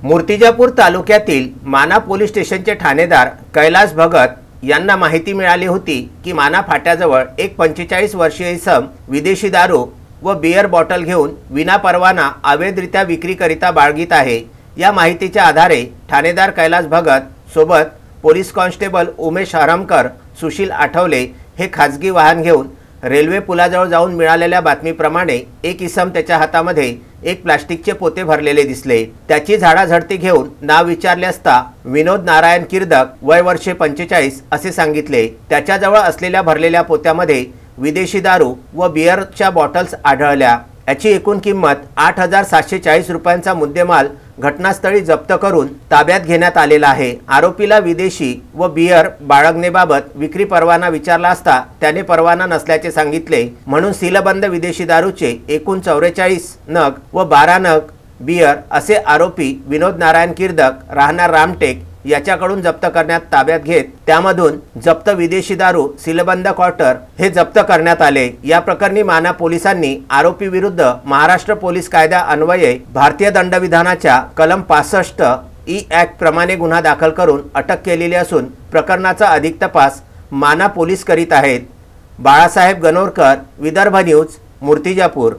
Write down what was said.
मूर्तिजापूर तालुक्यातील माना पोलीस स्टेशनचे ठाणेदार कैलास भगत यांना माहिती मिळाली होती की माना फाट्याजवळ एक 45 वर्षीय इसम विदेशी दारू व बियर बॉटल घेऊन विनापरवाना अवैधरित्या विक्रीकरिता बाळगीत आहे। या माहितीच्या आधारे ठाणेदार कैलास भगत सोबत पोलीस कॉन्स्टेबल उमेश हरमकर, सुशील आठवले हे खाजगी वाहन घेऊन रेल्वे पुलाजवळ जाऊन मिळालेल्या बातमीप्रमाणे एक इसम त्याच्या हातामध्ये एक प्लास्टिकचे पोते भरलेले दिसले। त्याची झाडाझडती घेऊन नाव विचारले असता विनोद नारायण किर्दक वय वर्षे 45 असे सांगितले। त्याच्याजवळ असलेल्या भरलेल्या पोत्यामध्ये विदेशी दारू व बियरच्या बॉटल्स आढळल्या। याची एकूण किंमत 8,740 रुपयांचा मुद्देमाल घटनास्थळी जप्त करून ताब्यात घेण्यात आलेला आहे। आरोपीला विदेशी व बियर बाळगणेबाबत विक्री परवाना विचारला असता त्याने परवाना नसल्याचे सांगितले, म्हणून सीलबंद विदेशी दारूचे एकूण 44 नग व 12 नग बियर असे आरोपी विनोद नारायण किर्दक राहणार रामटेक याच्याकडून जप्त करण्यात ताब्यात घेत त्यामधून जप्त विदेशी दारू सीलबंद क्वार्टर हे जप्त करण्यात आले। या प्रकरणी माना पोलिसांनी आरोपी विरुद्ध महाराष्ट्र पोलीस कायदा अन्वये भारतीय दंडविधानाच्या कलम 65 ई ॲक्ट प्रमाणे गुन्हा दाखल करून अटक केलेली असून प्रकरणाचा अधिक तपास माना पोलीस करीत आहेत। बाळासाहेब गणोरकर, विदर्भ न्यूज, मूर्तिजापूर।